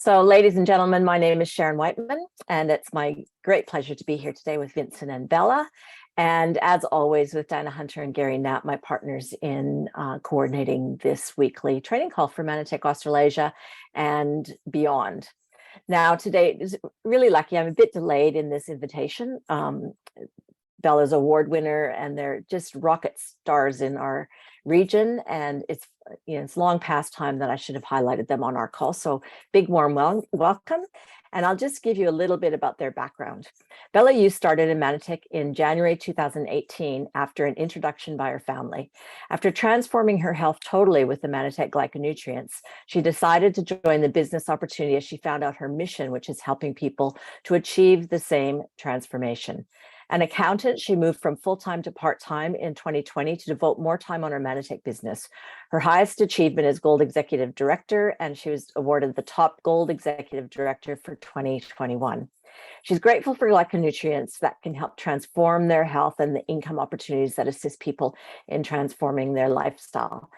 So, ladies and gentlemen, my name is Sharon Whiteman, and it's my great pleasure to be here today with Vincent and Bella. And as always, with Dinah Hunter and Gary Knapp, my partners in coordinating this weekly training call for Manatech Australasia and beyond. Now, today is really lucky. I'm a bit delayed in this invitation. Bella's award winner, and they're just rocket stars in our region. And it's long past time that I should have highlighted them on our call. So big warm welcome. And I'll just give you a little bit about their background. Bella Yu started in Manatech in January 2018 after an introduction by her family. After transforming her health totally with the Manatech glyconutrients, she decided to join the business opportunity as she found out her mission, which is helping people to achieve the same transformation. An accountant, she moved from full-time to part-time in 2020 to devote more time on her Manatech business. Her highest achievement is Gold Executive Director, and she was awarded the top Gold Executive Director for 2021. She's grateful for glyconutrients that can help transform their health and the income opportunities that assist people in transforming their lifestyle.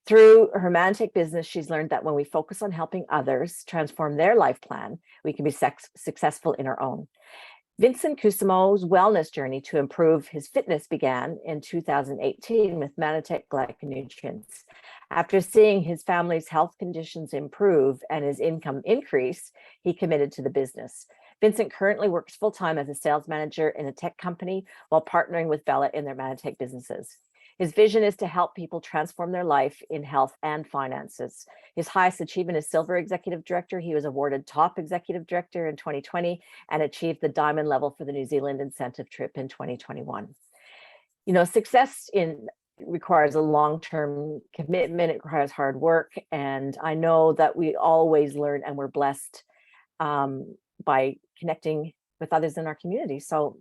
Through her Manatech business, she's learned that when we focus on helping others transform their life plan, we can be successful in our own. Vincent Kusumo's wellness journey to improve his fitness began in 2018 with Manatech glyconutrients. After seeing his family's health conditions improve and his income increase, he committed to the business. Vincent currently works full-time as a sales manager in a tech company while partnering with Bella in their Manatech businesses. His vision is to help people transform their life in health and finances. His highest achievement is Silver Executive Director. He was awarded Top Executive Director in 2020 and achieved the Diamond level for the New Zealand incentive trip in 2021. Success requires a long-term commitment. It requires hard work. And I know that we always learn, and we're blessed by connecting with others in our community. So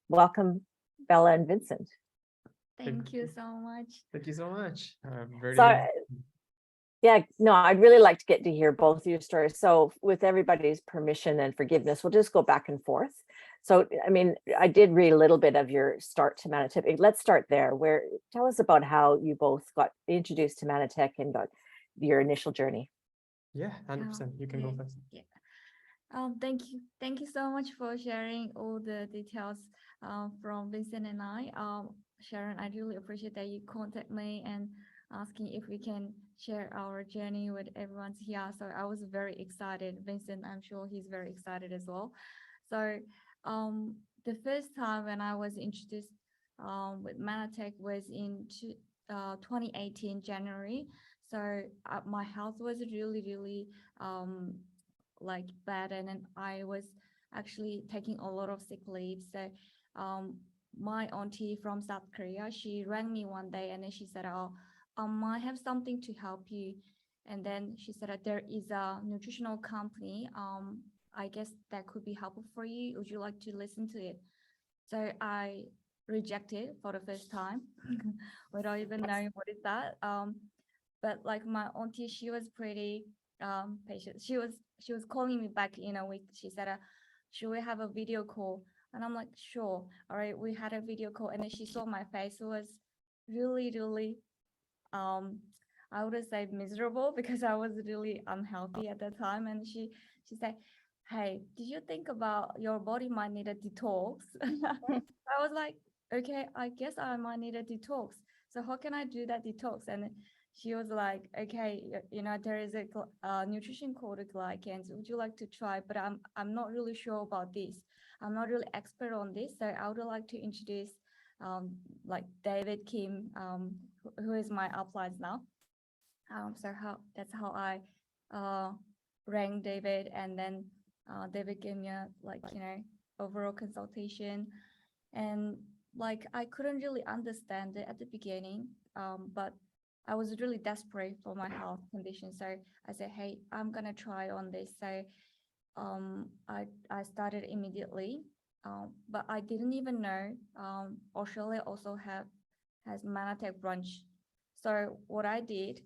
welcome, Bella and Vincent. Thank you so much. Thank you so much. I'd really like to get to hear both of your stories. So with everybody's permission and forgiveness, we'll just go back and forth. So, I did read a little bit of your start to Manatech. Let's start there. Tell us about how you both got introduced to Manatech and got your initial journey. Yeah, 100%. You can go first. Yeah. Thank you so much for sharing all the details from Vincent and I. Sharon, I really appreciate that you contact me and asking if we can share our journey with everyone's here. So I was very excited. Vincent, I'm sure he's very excited as well. So the first time when I was introduced with Manatech was in 2018 January. So my health was really bad, and then I was actually taking a lot of sick leave. So my auntie from South Korea, she rang me one day and then she said, I have something to help you. And then she said that there is a nutritional company. I guess that could be helpful for you. Would you like to listen to it? So I rejected for the first time without even knowing what is that. But like my auntie, she was pretty patient. She was calling me back in a week. She said, should we have a video call? And I'm like, sure. All right, we had a video call, and then she saw my face. It was really, I would say miserable because I was really unhealthy at that time. And she said, hey, did you think about your body might need a detox? I was like, okay, I guess I might need a detox. So how can I do that detox? And she was like, okay, there is a nutrition called glycans. Would you like to try? But I'm not really sure about this. I'm not really expert on this. So I would like to introduce David Kim, who is my upline now. That's how I rang David, and then David gave me a overall consultation, and I couldn't really understand it at the beginning, but I was really desperate for my health condition. So I said, hey, I'm gonna try on this. So I started immediately, but I didn't even know Australia also has Manatech branch. So what I did,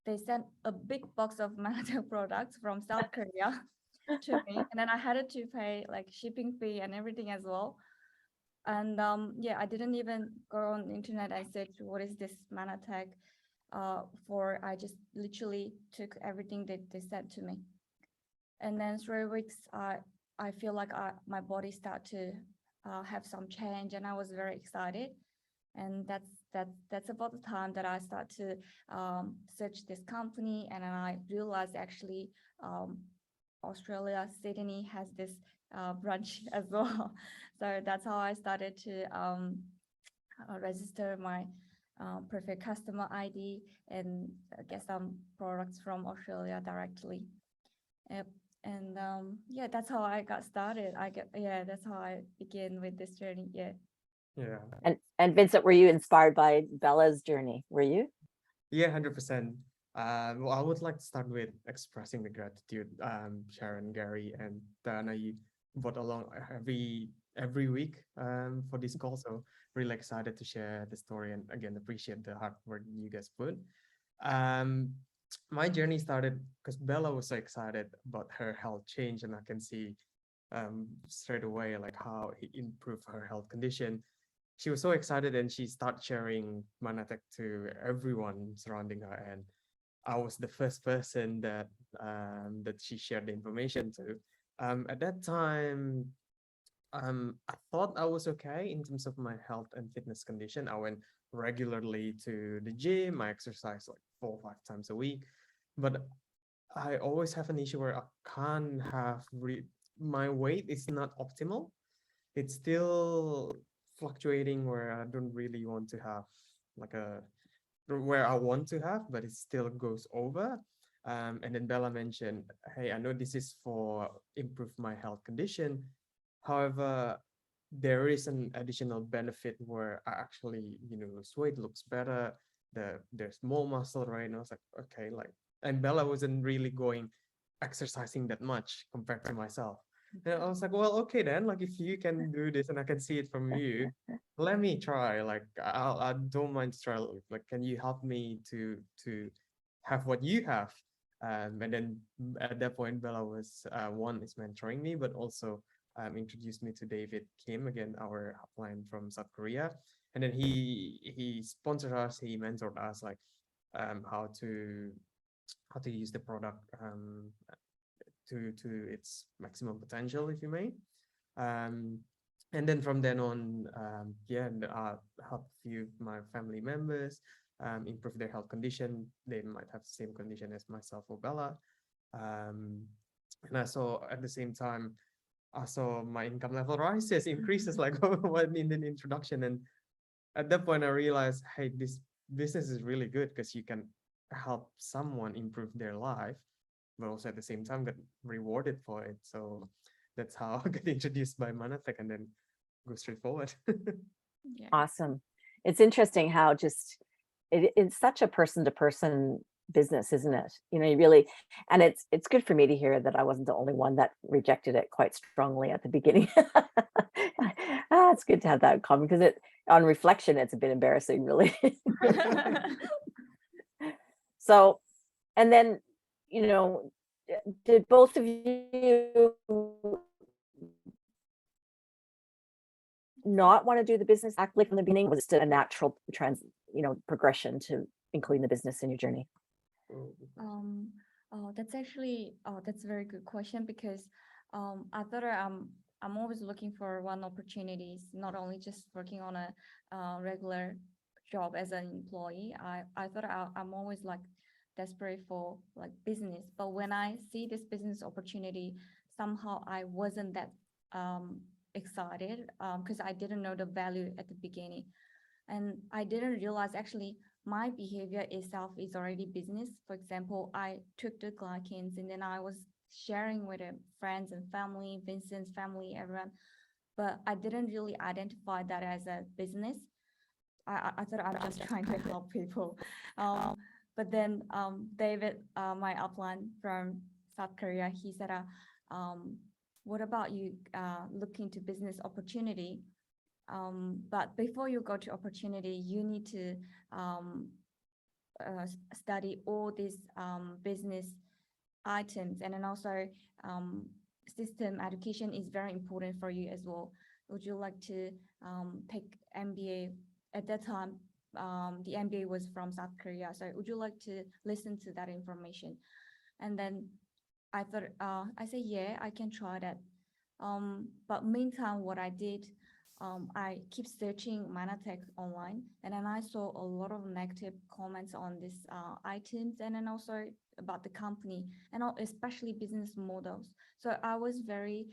they sent a big box of Manatech products from South Korea to me, and then I had to pay shipping fee and everything as well. And I didn't even go on the internet and search what is this Manatech. I just literally took everything that they said to me. And then 3 weeks, I feel like my body start to have some change, and I was very excited. And that's about the time that I start to search this company, and then I realized actually Australia, Sydney has this branch as well. So that's how I started to register my preferred customer ID and get some products from Australia directly. Yep. And yeah, that's how I got started. That's how I began with this journey. Yeah. Yeah. And Vincent, were you inspired by Bella's journey? Were you? Yeah, 100%. Well, I would like to start with expressing the gratitude, Sharon, Gary, and Dana, you brought along every week for this call. So really excited to share the story, and again appreciate the hard work you guys put. Um, my journey started because Bella was so excited about her health change, and I can see straight away like how it improved her health condition. She was so excited, and she started sharing Manatech to everyone surrounding her. And I was the first person that she shared the information to. At that time, I thought I was okay in terms of my health and fitness condition. I went regularly to the gym. I exercise like 4 or 5 times a week, but I always have an issue where I can't have my weight is not optimal. It's still fluctuating where I don't really want to have like a where I want to have, but it still goes over. And then Bella mentioned, hey, I know this is for improve my health condition. However, there is an additional benefit where I actually, lose weight, looks better. There's more muscle, right? And I was like, okay, like, and Bella wasn't really going exercising that much compared to myself. And I was like, well, okay then, like if you can do this and I can see it from you, let me try. Like I don't mind to try. Like, can you help me to have what you have? And then at that point, Bella was one is mentoring me, but also introduced me to David Kim, again, our upline from South Korea. And then he sponsored us, he mentored us like how to use the product to its maximum potential, if you may. Um, and then from then on, yeah, help few my family members improve their health condition. They might have the same condition as myself or Bella. Um, and I saw at the same time, I saw my income level rises, increases like what in the introduction. And at that point, I realized, hey, this business is really good because you can help someone improve their life, but also at the same time get rewarded for it. So that's how I got introduced by Manatech, and then go straight forward. Yeah. Awesome. It's interesting how just it's such a person to person business, isn't it? You really, and it's good for me to hear that I wasn't the only one that rejected it quite strongly at the beginning. It's good to have that in common because on reflection, it's a bit embarrassing, really. So, and then, did both of you not want to do the business actively from the beginning? Was it a natural progression to including the business in your journey? That's actually that's a very good question because I thought I'm always looking for one opportunities, not only just working on a regular job as an employee. I thought I'm always like desperate for like business, but when I see this business opportunity, somehow I wasn't that excited because I didn't know the value at the beginning, and I didn't realize actually my behavior itself is already business. For example, I took the glycans and then I was sharing with friends and family, Vincent's family, everyone, but I didn't really identify that as a business. I thought I'm just trying to help people. But then David, my upline from South Korea, he said, what about you look into business opportunity? But before you go to opportunity, you need to study all these business items, and then also system education is very important for you as well. Would you like to take MBA? At that time, the MBA was from South Korea, so would you like to listen to that information? And then I thought, I said, yeah, I can try that. But meantime, what I did, I keep searching Manatech online, and then I saw a lot of negative comments on these items, and then also about the company, and especially business models. So I was very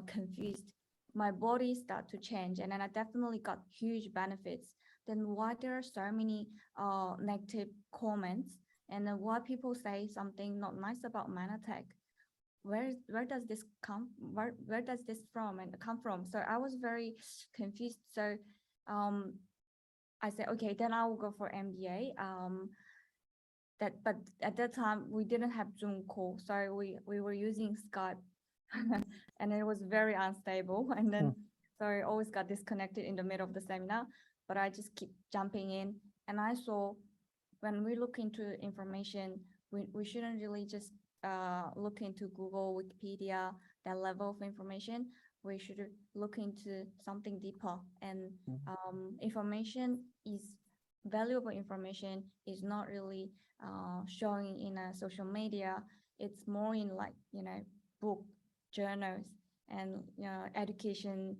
confused. My body started to change, and then I definitely got huge benefits. Then why there are so many negative comments, and then why people say something not nice about Manatech? Where does this come, where does this from and come from? So I was very confused. So I said, okay, then I will go for MBA. But at that time we didn't have Zoom call, so we were using Skype, and it was very unstable. And then so I always got disconnected in the middle of the seminar. But I just keep jumping in, and I saw when we look into information, we shouldn't really just look into Google, Wikipedia, that level of information. We should look into something deeper. And information is valuable. Information is not really showing in a social media. It's more in, like, book, journals, and educational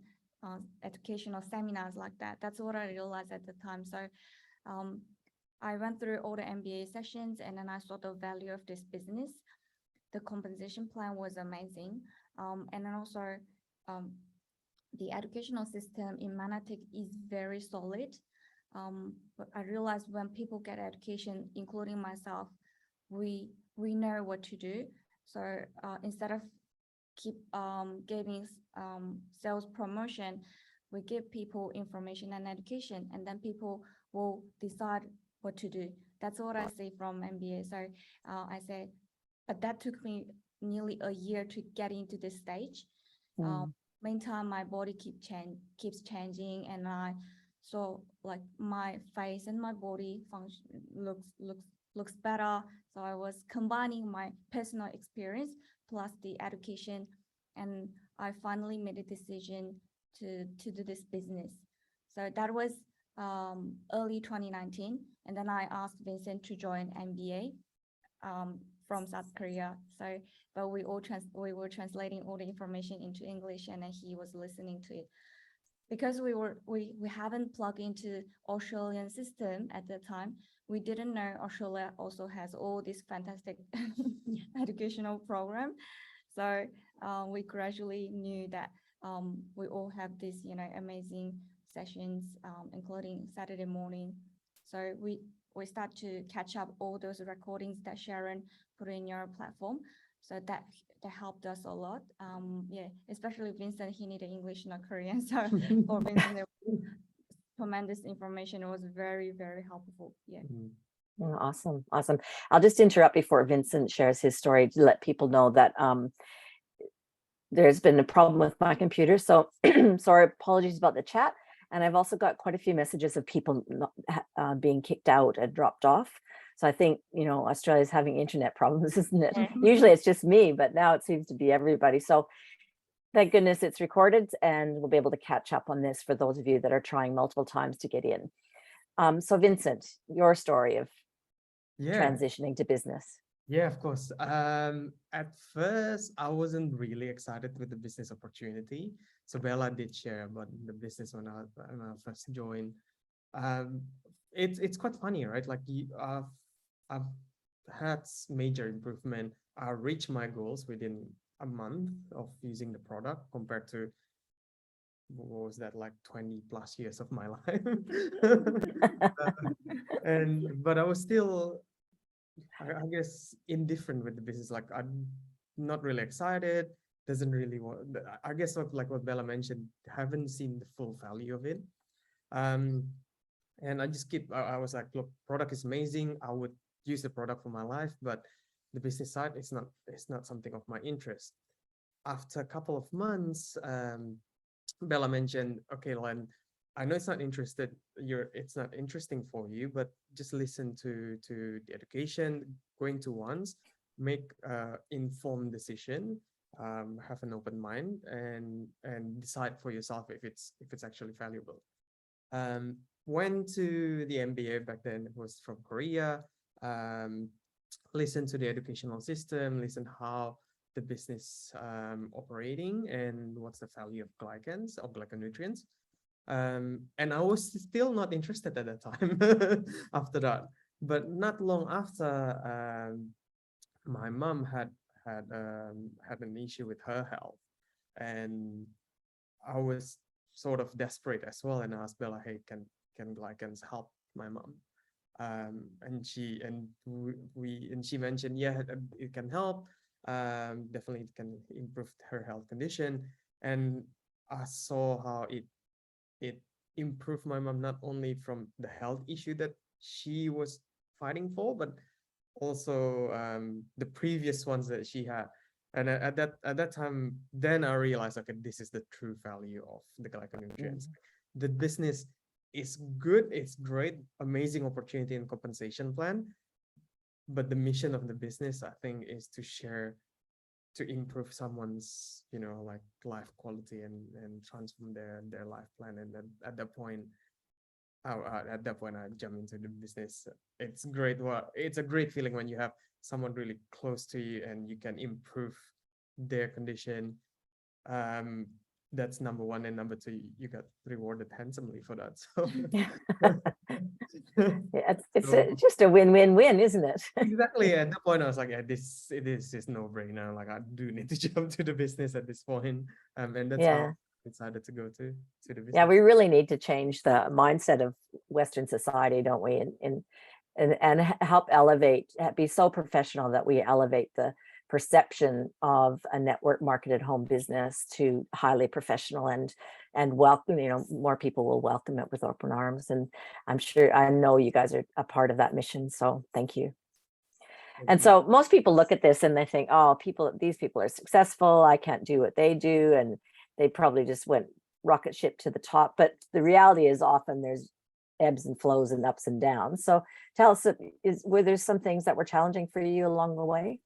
seminars like that. That's what I realized at the time. So I went through all the MBA sessions, and then I saw the value of this business. The compensation plan was amazing. And then also the educational system in Manatech is very solid. But I realized when people get education, including myself, we know what to do. So instead of keep giving sales promotion, we give people information and education, and then people will decide what to do. That's what I see from MBA. So I say, but that took me nearly a year to get into this stage. Meantime, my body keeps changing, and I saw, like, my face and my body function looks better. So I was combining my personal experience plus the education, and I finally made a decision to do this business. So that was early 2019, and then I asked Vincent to join MBA from South Korea. So, but we were translating all the information into English, and then he was listening to it. Because we haven't plugged into Australian system at the time, we didn't know Australia also has all this fantastic educational program. So we gradually knew that we all have these, amazing sessions, including Saturday morning. So we start to catch up all those recordings that Sharon put in your platform. So that helped us a lot. Yeah, especially Vincent, he needed English, not Korean. So for Vincent, tremendous information. It was very, very helpful. Yeah. Yeah, awesome. I'll just interrupt before Vincent shares his story to let people know that there's been a problem with my computer. So sorry, apologies about the chat. And I've also got quite a few messages of people being kicked out and dropped off. So I think, Australia's having internet problems, isn't it? Usually it's just me, but now it seems to be everybody. So thank goodness it's recorded, and we'll be able to catch up on this for those of you that are trying multiple times to get in. So Vincent, your story of transitioning to business. Yeah, of course. At first, I wasn't really excited with the business opportunity. So Bella did share about the business when I first joined. It's quite funny, right? Like I've had major improvement. I reached my goals within a month of using the product compared to, what was that, like 20 plus years of my life. But I was still, I guess, indifferent with the business. Like, I'm not really excited. Doesn't really want. I guess what Bella mentioned, haven't seen the full value of it. And I just I was like, look, product is amazing. I would use the product for my life, but the business side, it's not something of my interest. After a couple of months, Bella mentioned, okay, Len, I know it's not interesting for you, but just listen to the education, going to once, make informed decision, have an open mind, and decide for yourself if it's actually valuable. Went to the MBA back then. It was from Korea. Listen to the educational system, listen how the business operating and what's the value of glycans or glyconutrients. And I was still not interested at that time after that. But not long after, my mom had an issue with her health, and I was sort of desperate as well, and I asked Bella, "Hey, can glycans help my mom?" And she mentioned, yeah, it can help. Definitely it can improve her health condition, and I saw how it improved my mom not only from the health issue that she was fighting for, but also the previous ones that she had. And at that time, then I realized, okay, this is the true value of the glyconutrients. The business is good, it's great, amazing opportunity and compensation plan. But the mission of the business, I think, is to share, to improve someone's, like life quality and transform their life plan. And then at that point, I jump into the business. It's great. Well, it's a great feeling when you have someone really close to you and you can improve their condition. Um, that's number one, and number two, you got rewarded handsomely for that. So Yeah, it's So- just a win-win-win, isn't it? exactly at that point, I was like, yeah, this is no brainer. Like I do need to jump to the business at this point. And that's how Yeah. I decided to go to the business. Yeah, we really need to change the mindset of Western society, don't we? And help elevate, be so professional that we elevate the perception of a network marketed home business to highly professional and welcome, more people will welcome it with open arms. And I know you guys are a part of that mission. So thank you. And so most people look at this and they think, oh, these people are successful. I can't do what they do. And they probably just went rocket ship to the top. But the reality is often there's ebbs and flows and ups and downs. So tell us, were there some things that were challenging for you along the way?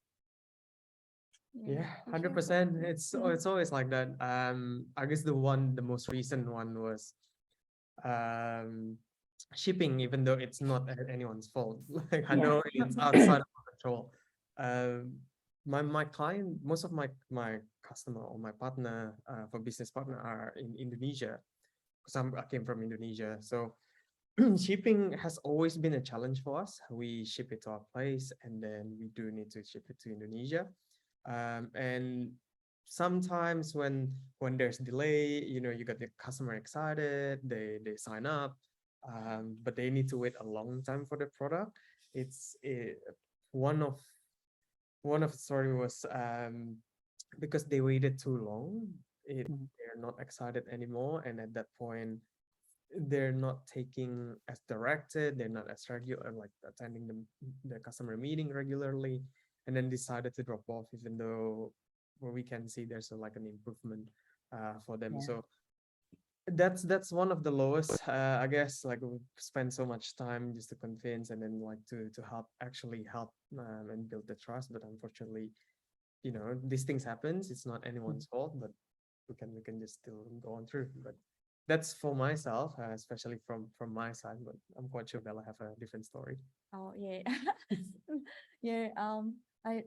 Yeah, for 100%. sure. It's always like that. I guess the most recent one was shipping, even though it's not anyone's fault. Like I Yeah. know it's outside of our control. My client, most of my customer or my partner for business partner are in Indonesia, because I came from Indonesia. So shipping has always been a challenge for us. We ship it to our place, and then we do need to ship it to Indonesia. And sometimes when there's delay, you got the customer excited, they sign up, but they need to wait a long time for the product. It's one of the story was because they waited too long. They're not excited anymore, and at that point, they're not taking as directed. They're not as regular, like attending the customer meeting regularly, and then decided to drop off, even though where we can see there's like an improvement for them. Yeah. So that's one of the lowest. I guess like we spend so much time just to convince and then like to actually help and build the trust. But unfortunately, these things happens. It's not anyone's fault, but we can just still go on through. But that's for myself, especially from my side. But I'm quite sure Bella have a different story. Oh yeah. Yeah. I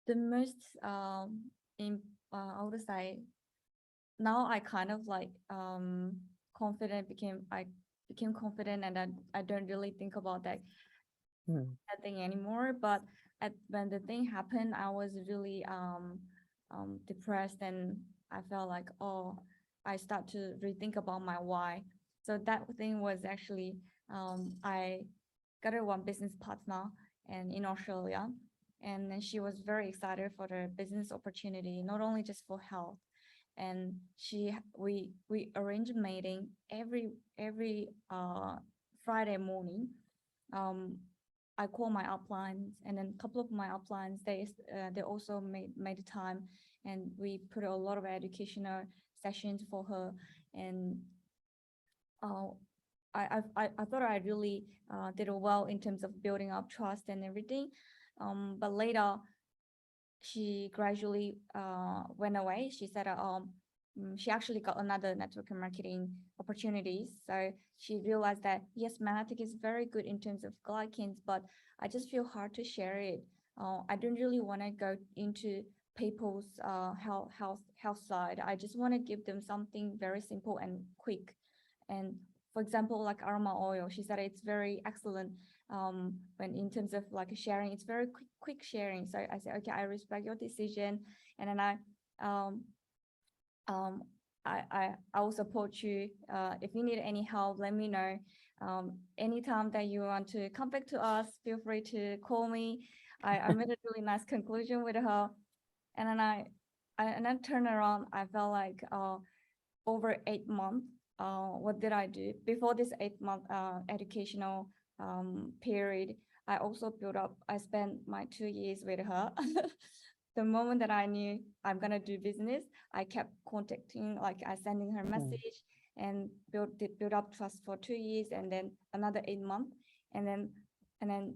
the most in I would say now I kind of like I became confident, and I don't really think about that thing anymore. But when the thing happened, I was really depressed, and I felt like, oh, I start to rethink about my why. So that thing was actually I got a one business partner and in Australia, and then she was very excited for the business opportunity, not only just for health. And we arrange a meeting every Friday morning. I call my uplines, and then a couple of my uplines, they also made time, and we put a lot of educational sessions for her. And I thought I really did well in terms of building up trust and everything. But later, she gradually went away. She said she actually got another network marketing opportunities. So she realized that yes, Manatic is very good in terms of glycans, but I just feel hard to share it. I don't really want to go into people's health side. I just want to give them something very simple and quick. And for example, like aroma oil, she said it's very excellent when in terms of like sharing, it's very quick sharing. So I said, okay, I respect your decision, and then um, um, I will support you. If you need any help, let me know. Anytime that you want to come back to us, feel free to call me. I made a really nice conclusion with her, and then and then turn around. I felt like over 8 months. What did I do before this 8 month educational period? I also built up. I spent my 2 years with her. The moment that I knew I'm gonna do business, I kept contacting, like I sending her message and build up trust for 2 years, and then another 8 months, and then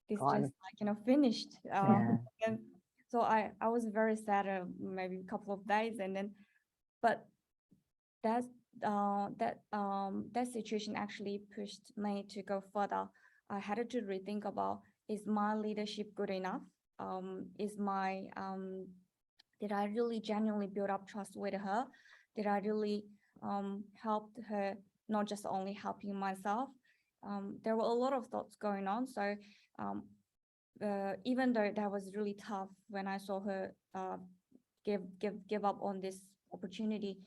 this Gone. just like finished. Yeah. And so I was very sad, maybe a couple of days, and then but that's that situation actually pushed me to go further. I had to rethink about, is my leadership good enough? Is my did I really genuinely build up trust with her? Did I really help her, not just only helping myself? There were a lot of thoughts going on. So um, even though that was really tough when I saw her give up on this opportunity,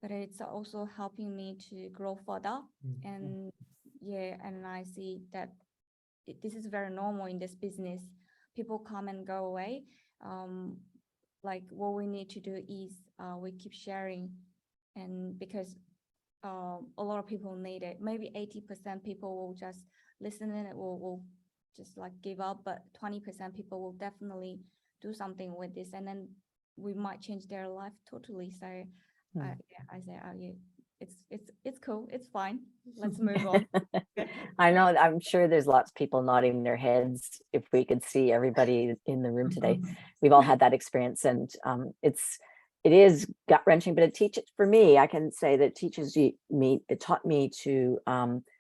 but it's also helping me to grow further. And yeah, and I see that this is very normal in this business. People come and go away. Like what we need to do is we keep sharing, and because a lot of people need it. Maybe 80% people will just listen and it will just like give up, but 20% people will definitely do something with this, and then we might change their life totally. So yeah, I say, oh yeah, it's cool, it's fine. Let's move on. I know, I'm sure there's lots of people nodding their heads if we could see everybody in the room today. We've all had that experience, and it is gut wrenching, but it teaches, for me, I can say that it taught me to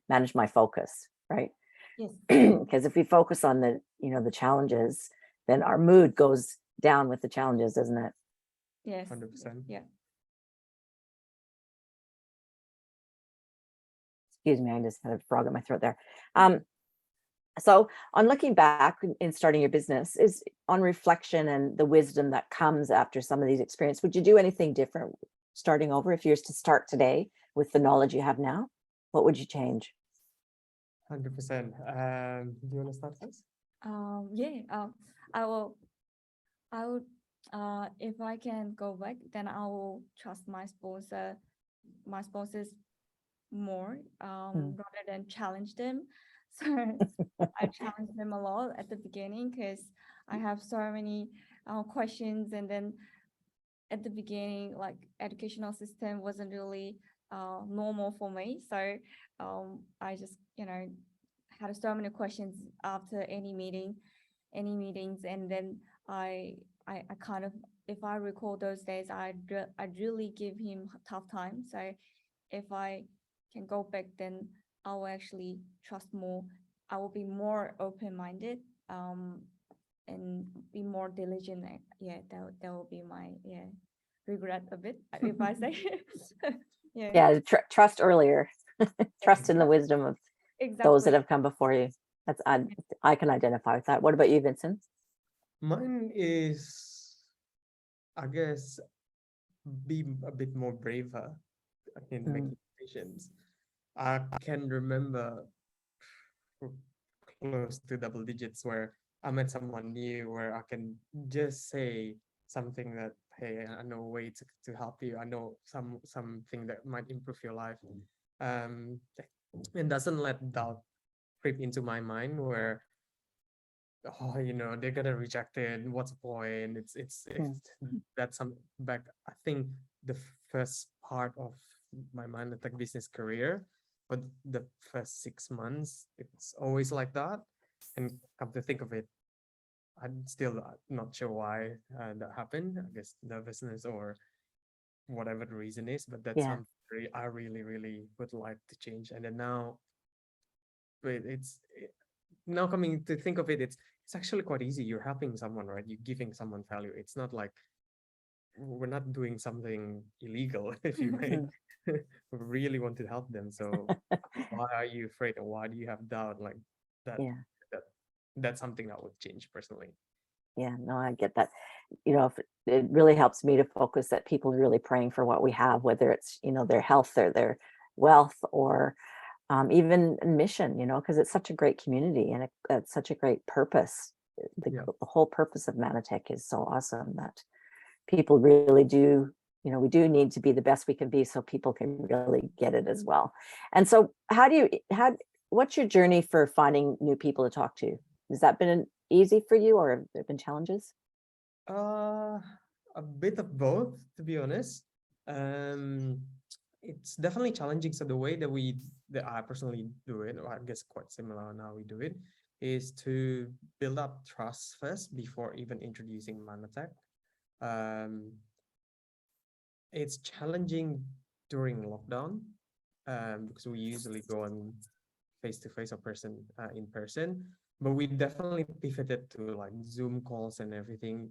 manage my focus, right? Yes. Because if we focus on the challenges, then our mood goes down with the challenges, doesn't it? Yes. 100%. Yeah. Excuse me, I just had a frog in my throat there. So on looking back in starting your business, is on reflection and the wisdom that comes after some of these experiences, would you do anything different starting over? If you were to start today with the knowledge you have now, what would you change? 100%. Do you want to start first? Yeah. I would if I can go back, then I will trust my sponsors more rather than challenge them. So I challenged them a lot at the beginning because I have so many questions, and then at the beginning, like educational system wasn't really normal for me. So I just had so many questions after any meetings, and then I kind of, if I recall those days, I'd really give him a tough time. So if I can go back, then I will actually trust more. I will be more open-minded and be more diligent. Yeah, that will be my regret a bit if I say. Yeah, trust earlier. Trust in the wisdom of those that Exactly. have come before you. That's I can identify with that. What about you, Vincent? Mine is, I guess, be a bit more braver in making decisions. I can remember close to double digits where I met someone new where I can just say something that, hey, I know a way to help you. I know something that might improve your life. Um, and doesn't let doubt creep into my mind where, oh, they're gonna reject it. What's the point? It's that's some back. I think the first part of my Manatech business career, but the first 6 months, it's always like that. And come to think of it, I'm still not sure why that happened. I guess nervousness or whatever the reason is, but that's something I really, really would like to change. And then now, now coming to think of it, it's it's actually quite easy. You're helping someone, right? You're giving someone value. It's not like we're not doing something illegal, if you may. Mhm. We really want to help them. So why are you afraid, or why do you have doubt? Like that, Yeah, that that's something that would change personally. yeah, no, I get that. If it really helps me to focus that people are really praying for what we have, whether it's, their health or their wealth or even mission, because it's such a great community and it's such a great purpose. Yeah. The whole purpose of Manatech is so awesome that people really do, we do need to be the best we can be so people can really get it as well. And so what's your journey for finding new people to talk to? Has that been easy for you or have there been challenges? Uh, a bit of both, to be honest. Um, it's definitely challenging. So the way that I personally do it, or I guess quite similar on how we do it, is to build up trust first before even introducing Manatech. Um, it's challenging during lockdown, because we usually go on face to face or in person, but we definitely pivoted to like Zoom calls and everything.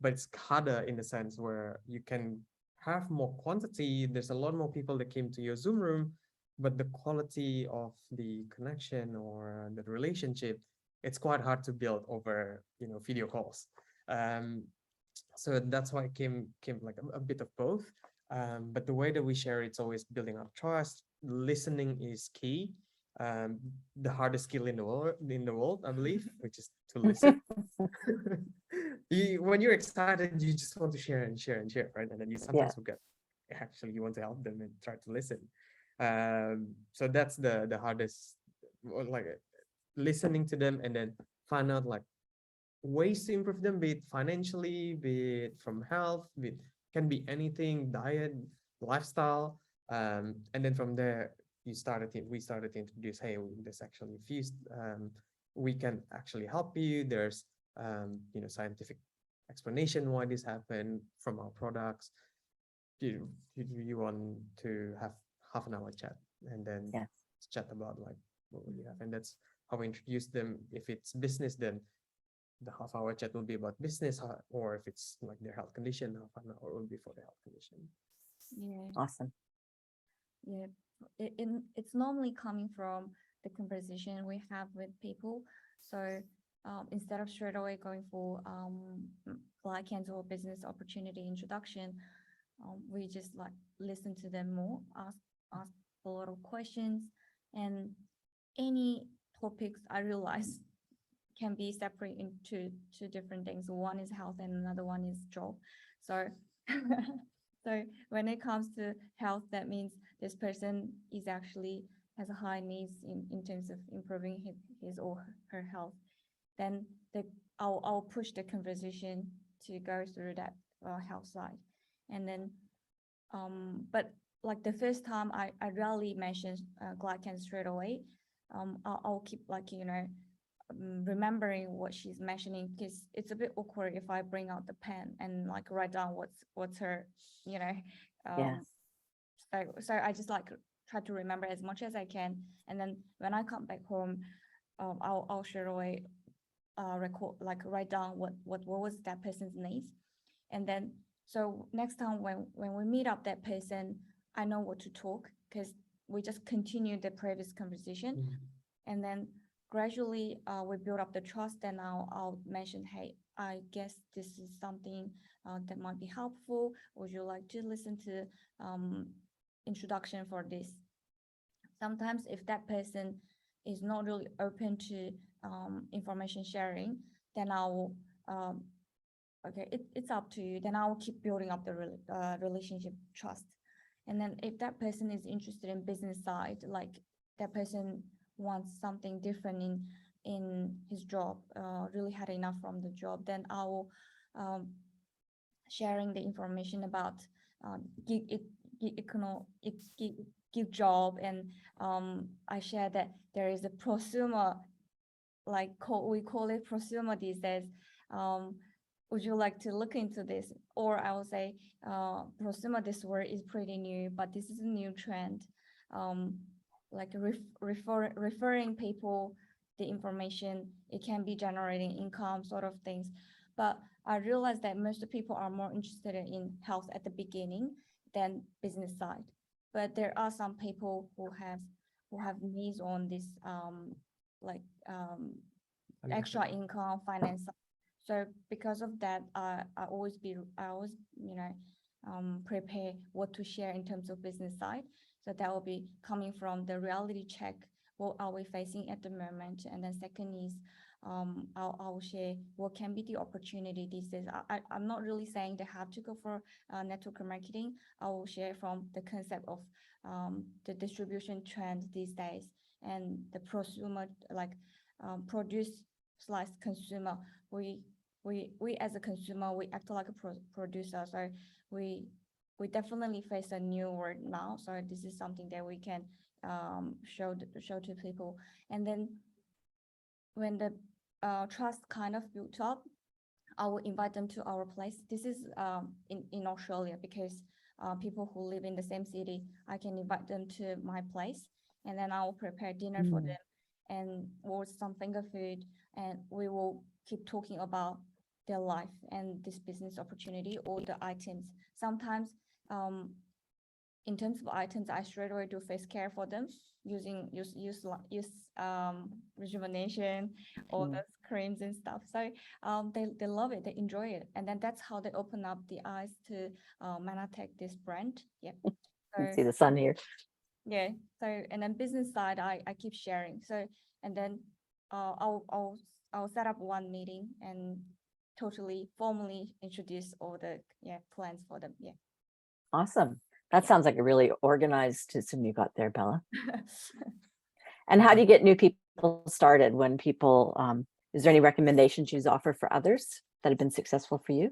But it's harder in the sense where you can have more quantity. There's a lot more people that came to your Zoom room, but the quality of the connection or the relationship, it's quite hard to build over, video calls. Um, so that's why it came like a bit of both. But the way that we share it's always building up trust. Listening is key. Um, the hardest skill in the world, I believe, which is to listen. When you're excited, you just want to share and share and share, right? And then you Yeah. sometimes forget actually you want to help them and try to listen. So that's the hardest, like listening to them and then find out like ways to improve them, be it financially, be it from health, can be anything, diet, lifestyle. And then from there, we started to introduce, hey, there's actually a few, we can actually help you. There's, scientific explanation why this happened from our products. You want to have half an hour chat and then Yeah. chat about like what we have. And that's how we introduce them. If it's business, then the half hour chat will be about business, or if it's like their health condition, half an hour will be for the health condition. Yeah, Awesome. yeah. It's normally coming from the conversation we have with people. So instead of straight away going for client or business opportunity introduction, we just like listen to them more, ask a lot of questions, and any topics I realize can be separated into two different things. One is health and another one is job. So so when it comes to health, that means this person is actually has a high needs in terms of improving his or her health. Then I'll push the conversation to go through that health side. And then but like the first time I rarely mention glycan straight away. I'll keep like, remembering what she's mentioning, because it's a bit awkward if I bring out the pen and like write down what's her, you know. Yeah. So I just like try to remember as much as I can, and then when I come back home, I'll straight away record, like write down what was that person's needs, and then so next time when we meet up that person, I know what to talk, because we just continue the previous conversation. And then gradually we build up the trust, and I'll mention, hey, I guess this is something that might be helpful. Would you like to listen to introduction for this? Sometimes if that person is not really open to information sharing, then I'll okay, it's up to you. Then I'll keep building up the relationship trust. And then if that person is interested in business side, like that person wants something different in his job, really had enough from the job, then I'll sharing the information about gig job, and I share that there is a prosumer, like we call it prosumer these days. Would you like to look into this? Or I will say, prosumer, this word is pretty new, but this is a new trend. Like referring people the information, it can be generating income sort of things. But I realized that most of the people are more interested in health at the beginning than business side. But there are some people who have needs on this like extra income finance. So because of that, I always prepare what to share in terms of business side. So that will be coming from the reality check. What are we facing at the moment? And then second is I'll share what can be the opportunity these days. I'm not really saying they have to go for network marketing. I will share from the concept of the distribution trend these days and the prosumer produce slash consumer. We as a consumer, we act like a producer. So we definitely face a new world now. So this is something that we can show to people. And then when the trust kind of built up, I will invite them to our place. This is in Australia because people who live in the same city, I can invite them to my place, and then I will prepare dinner for them and or some finger food, and we will keep talking about their life and this business opportunity or the items. Sometimes in terms of items, I straight away do face care for them use rejuvenation, all those creams and stuff. So they love it, they enjoy it, and then that's how they open up the eyes to Manatech, this brand. Yeah. You So can see the sun here. yeah. So and then business side, I keep sharing. So and then I'll set up one meeting and totally formally introduce all the plans for them. Yeah. Awesome. That sounds like a really organized system you got there, Bella. And how do you get new people started when people, is there any recommendations you offer for others that have been successful for you?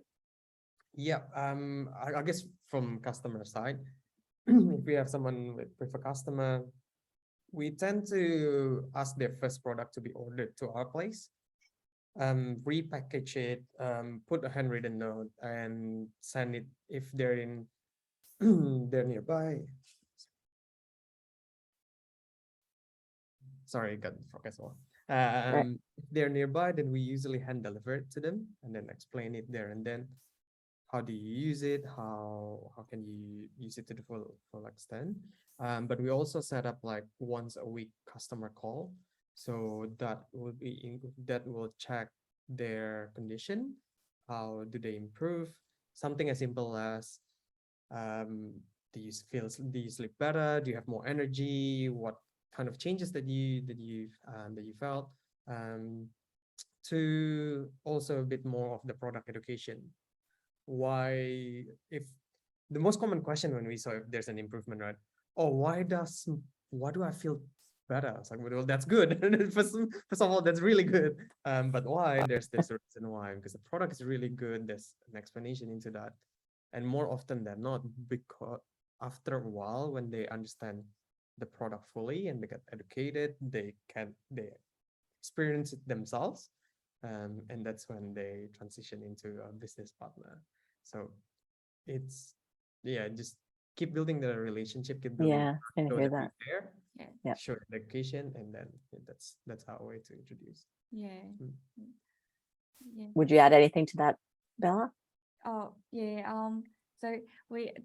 Yeah, I guess from customer side, if we have someone with a customer, we tend to ask their first product to be ordered to our place, repackage it, put a handwritten note and send it if they're in they're nearby. Sorry, got the frog as well. If they're nearby, then we usually hand deliver it to them and then explain it there and then. How do you use it? How can you use it to the full extent? But we also set up like once a week customer call, so that will check their condition. How do they improve? Something as simple as do you sleep better? Do you have more energy? What kind of changes that you felt? To also a bit more of the product education. Why, if the most common question when we saw if there's an improvement, right? Oh, why do I feel better? It's like, well, that's good. First of all, that's really good. But why? There's this reason why, because the product is really good. There's an explanation into that. And more often than not, because after a while, when they understand the product fully and they get educated, they experience it themselves. And that's when they transition into a business partner. So it's just keep building the relationship, keep building I hear that. there, show education, and then that's our way to introduce. Yeah. Would you add anything to that, Bella? Oh yeah. So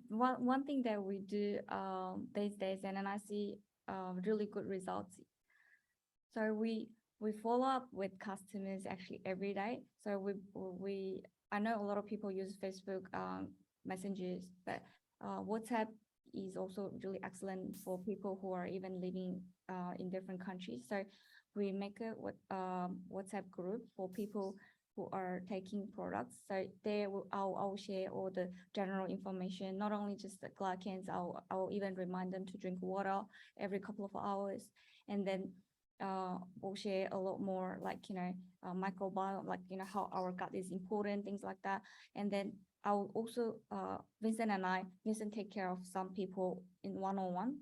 one thing that we do these days, and then I see really good results. So we follow up with customers actually every day. So I know a lot of people use Facebook messengers, but WhatsApp is also really excellent for people who are even living in different countries. So we make a WhatsApp group for people who are taking products. So there I'll share all the general information, not only just the glycans. I'll even remind them to drink water every couple of hours, and then we'll share a lot more like microbiome, like how our gut is important, things like that. And then I'll also Vincent take care of some people in one-on-one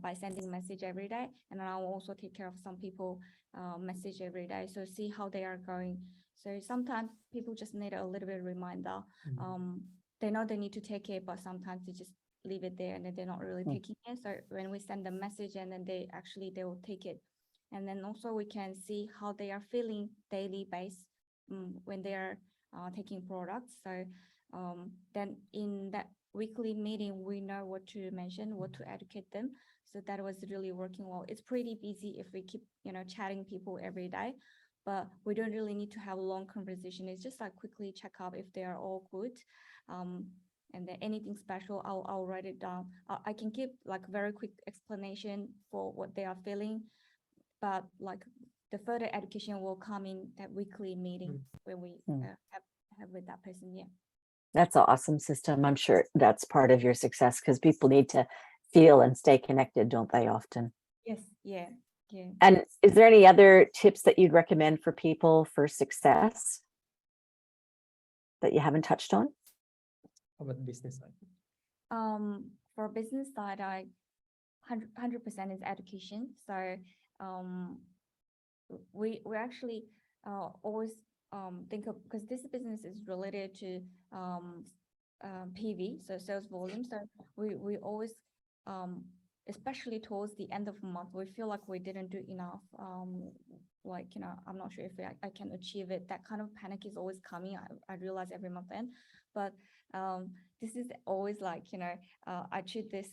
by sending message every day, and then I will also take care of some people message every day, so see how they are going. So sometimes people just need a little bit of reminder. They know they need to take it, but sometimes they just leave it there and then they're not really taking it. So when we send the message and then they will take it, And then also we can see how they are feeling daily base when they are taking products. So then in that weekly meeting, we know what to mention, what to educate them. So that was really working well. It's pretty busy if we keep, chatting people every day, but we don't really need to have a long conversation. It's just like quickly check up if they are all good. And then anything special, I'll write it down. I can give like very quick explanation for what they are feeling, but like the further education will come in that weekly meeting when we have with that person. Yeah. That's an awesome system. I'm sure that's part of your success because people need to feel and stay connected, don't they, often? Yes. Yeah. Yeah. And is there any other tips that you'd recommend for people for success that you haven't touched on? How about business side? For business side, 100% is education. So we actually always think of, because this business is related to PV, so sales volume. So we always especially towards the end of the month, we feel like we didn't do enough. Like, I'm not sure if I can achieve it. That kind of panic is always coming. I realize every month end, but this is always like, I treat this,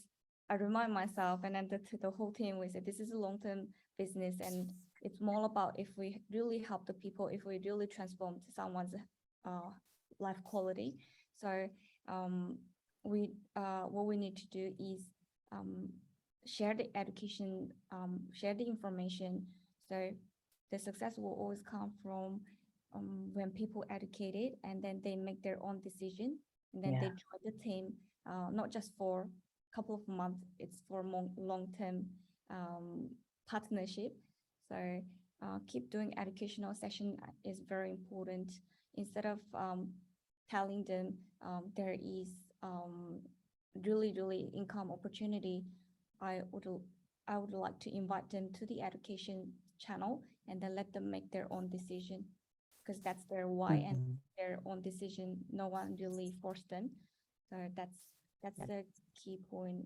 I remind myself, and then to the whole team, we say this is a long-term business, and it's more about if we really help the people, if we really transform someone's life quality. So what we need to do is share the education, share the information. So the success will always come from when people educated and then they make their own decision, and then they join the team, not just for a couple of months, it's for more long-term partnership. So keep doing educational session is very important. Instead of telling them there is really income opportunity, I would like to invite them to the education channel and then let them make their own decision, because that's their why and their own decision. No one really forced them. So that's the key point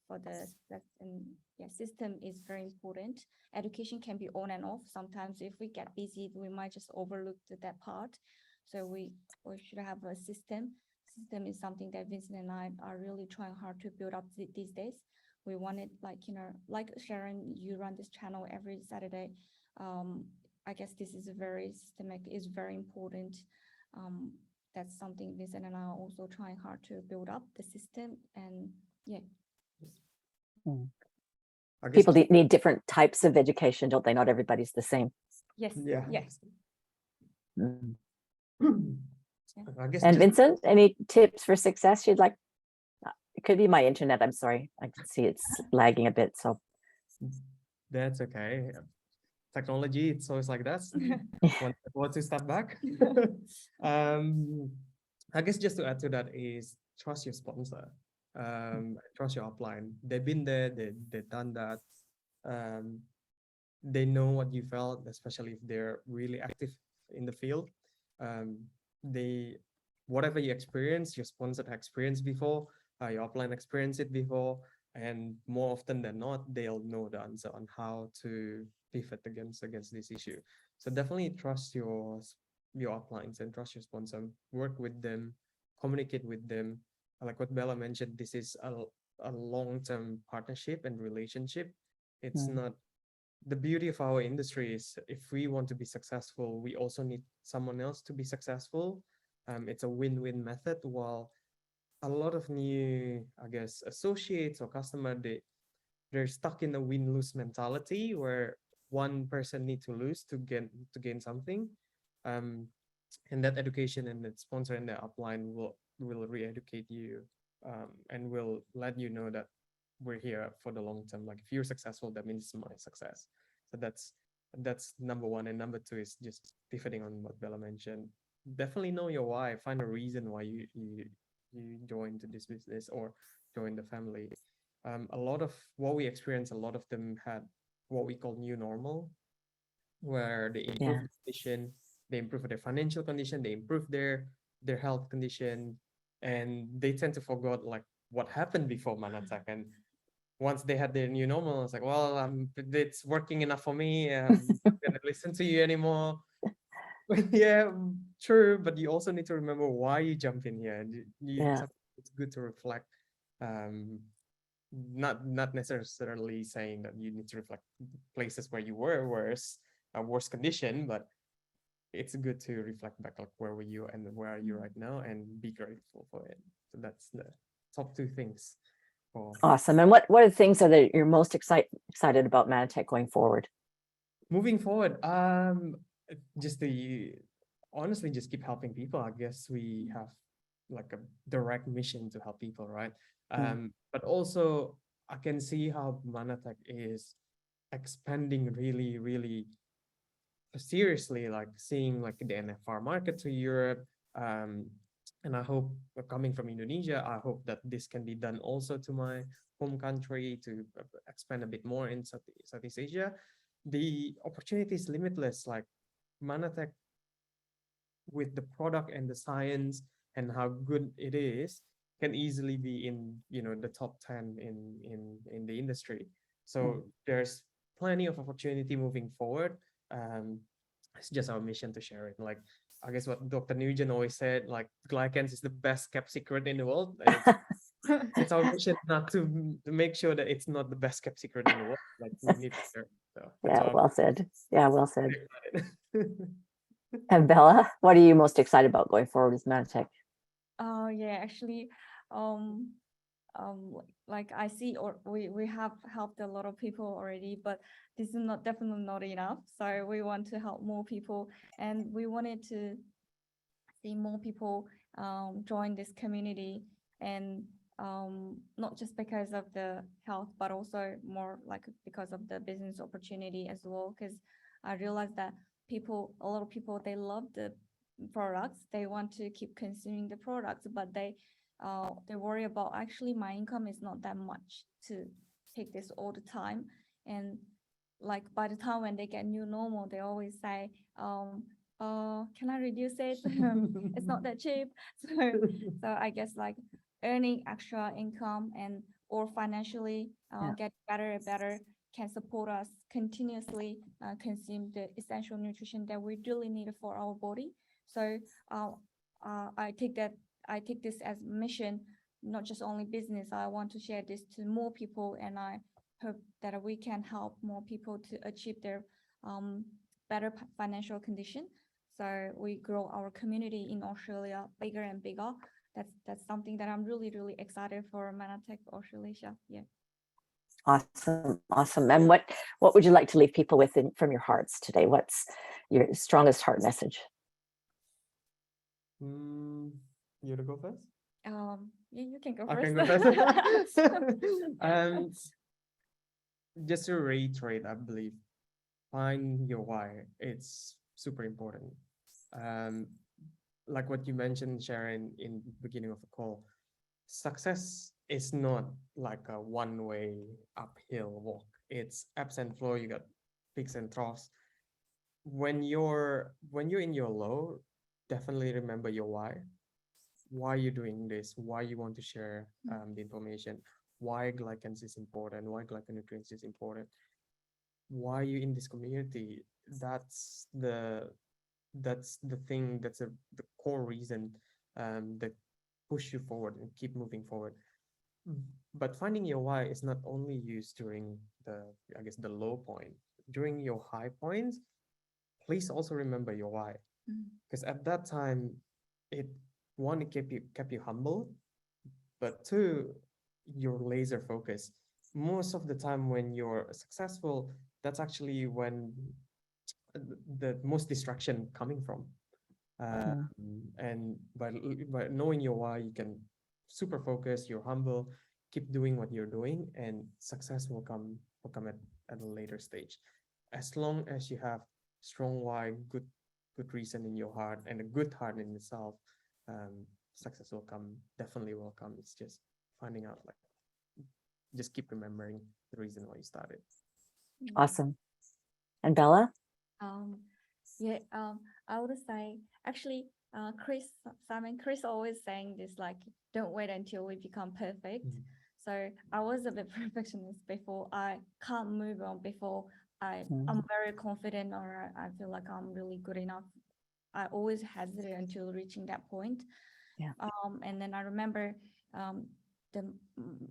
for the success. And yeah, system is very important. Education can be on and off. Sometimes if we get busy, we might just overlook that part. So we should have a system. System is something that Vincent and I are really trying hard to build up these days. We wanted, like, like Sharon, you run this channel every Saturday. I guess this is a very systemic, is very important. That's something Vincent and I are also trying hard to build up the system. And yeah. People need different types of education, don't they? Not everybody's the same. Yes. Yeah. Yes. I guess And Vincent, any tips for success you'd like? It could be my internet. I'm sorry. I can see it's lagging a bit. So that's okay. Technology, it's always like that. Want to step back? I guess just to add to that is trust your sponsor. Trust your upline. They've been there. They've done that. They know what you felt, especially if they're really active in the field. They, whatever you experience, your sponsor experienced before, your upline experienced it before, and more often than not, they'll know the answer on how to pivot against this issue. So definitely trust your uplines and trust your sponsor. Work with them, communicate with them. Like what Bella mentioned, this is a long-term partnership and relationship. It's not, the beauty of our industry is if we want to be successful, we also need someone else to be successful. It's a win-win method. While a lot of new, I guess, associates or customer, they're stuck in a win-lose mentality where one person needs to lose to gain something. And that education and that sponsor and the upline will re-educate you, and will let you know that we're here for the long term. Like if you're successful, that means it's my success. So that's number one. And number two is just pivoting on what Bella mentioned. Definitely know your why. Find a reason why you joined this business or join the family. A lot of what we experience, a lot of them had what we call new normal, where they improve the condition, they improve their financial condition, they improve their health condition, and they tend to forget like what happened before Manatak. And once they had their new normal, it's like, well, it's working enough for me. I'm not gonna listen to you anymore. Yeah, true. But you also need to remember why you jump in here. And Yeah. it's good to reflect. Um, not necessarily saying that you need to reflect places where you were worse condition, but it's good to reflect back, like where were you and where are you right now, and be grateful for it. So that's the top two things for Awesome. And what are the things that you're most excited about Manatech going forward? moving forward. Just the honestly, just keep helping people. I guess we have like a direct mission to help people, right? But also I can see how Manatech is expanding really, really seriously, like seeing like the NFR market to Europe. And I hope, coming from Indonesia, I hope that this can be done also to my home country to expand a bit more in Southeast Asia. The opportunity is limitless. Like Manatech, with the product and the science and how good it is, can easily be in the top 10 in the industry. So there's plenty of opportunity moving forward. It's just our mission to share it. Like, I guess what Dr. Nugent always said, like glycans is the best kept secret in the world. It's our mission not to make sure that it's not the best kept secret in the world. Like, we need to share. So that's Yeah, all. well said. Yeah, well said. Excited. And Bella, what are you most excited about going forward with Manatech? Oh yeah, actually, um, like I see, or we have helped a lot of people already, but this is not definitely not enough. So we want to help more people, and we wanted to see more people join this community, and not just because of the health, but also more like because of the business opportunity as well. Because I realized that a lot of people, they love the products, they want to keep consuming the products, but they worry about, actually my income is not that much to take this all the time. And like by the time when they get new normal, they always say, can I reduce it? It's not that cheap. So I guess like earning extra income and or financially get better and better can support us continuously consume the essential nutrition that we really need for our body. So I take this as mission, not just only business. I want to share this to more people, and I hope that we can help more people to achieve their better financial condition. So we grow our community in Australia bigger and bigger. That's something that I'm really, really excited for Manatech Australasia. Yeah. Awesome. And what would you like to leave people with from your hearts today? What's your strongest heart message? You to go first? Yeah, you can go I first. can go first. Just to reiterate, I believe find your why. It's super important. Um, like what you mentioned, Sharon, in the beginning of the call, success is not like a one-way uphill walk. It's ebbs and flow. You got peaks and troughs. When you're in your low, definitely remember your why you're doing this, why you want to share the information, why glycans is important, why glyconutrients is important, why you in this community. That's the thing, the core reason that push you forward and keep moving forward. But finding your why is not only used during the low point. During your high points, please also remember your why, because at that time, it one, it kept you humble, but two, you're laser focused. Most of the time when you're successful, that's actually when the most distraction coming from. And by knowing your why, you can super focus, you're humble, keep doing what you're doing, and success will come at a later stage. As long as you have strong why, good reason in your heart, and a good heart in itself, success will come, definitely will come. It's just finding out, like, just keep remembering the reason why you started. Awesome. And Bella? Yeah, I would say actually, Chris always saying this, like, don't wait until we become perfect. So I was a bit perfectionist before. I can't move on before Mm. I'm very confident or I feel like I'm really good enough. I always hesitate until reaching that point. Yeah. And then I remember the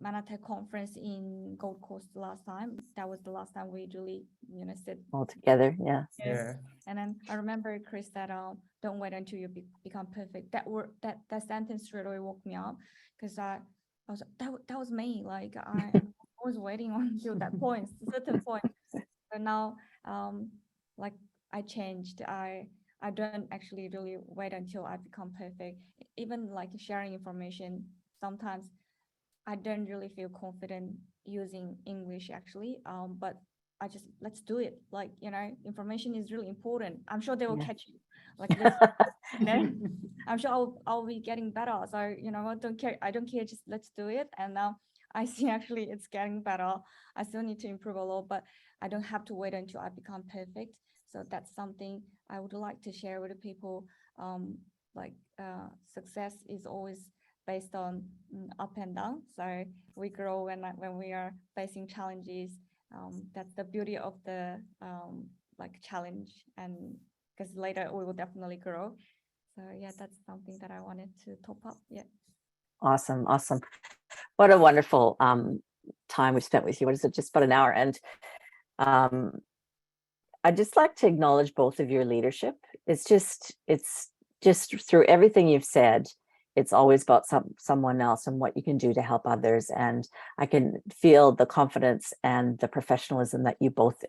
Manatee conference in Gold Coast last time. That was the last time we really, said All together. Yeah. Yeah. and then I remember Chris said, "Don't wait until you become perfect." That word, that sentence straight away woke me up because I was that was me. Like I was waiting until that point, certain point. But now, like I changed. I don't actually really wait until I become perfect. Even like sharing information, sometimes I don't really feel confident using English actually. But I just let's do it. Like, information is really important. I'm sure they will Yeah. catch you. Like this, I'm sure I'll be getting better. So, I don't care. I don't care. Just let's do it. And now I see actually it's getting better. I still need to improve a lot, but I don't have to wait until I become perfect. So that's something I would like to share with the people. Success is always based on up and down. So we grow when we are facing challenges. That's the beauty of the challenge, and because later we will definitely grow. So yeah, that's something that I wanted to top up. Yeah. Awesome. Awesome. What a wonderful time we spent with you. What is it? Just about an hour. And I'd just like to acknowledge both of your leadership. It's just through everything you've said, it's always about someone else and what you can do to help others. And I can feel the confidence and the professionalism that you both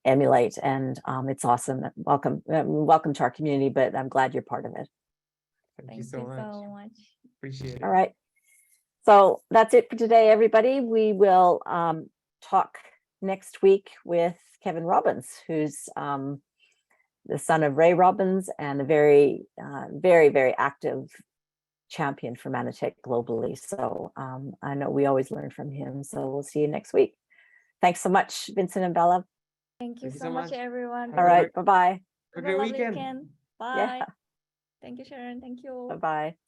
emulate. And it's awesome. Welcome to our community, but I'm glad you're part of it. Thank you so much. Appreciate it. All right. So that's it for today, everybody. We will talk next week with Kevin Robbins, who's the son of Ray Robbins and a very, very active champion for Manatee globally. So I know we always learn from him. So we'll see you next week. Thanks so much, Vincent and Bella. Thank you Thank you so so much, much. everyone. All right. Bye-bye. Have a great lovely weekend. Bye. Yeah. Thank you, Sharon. Thank you. Bye-bye.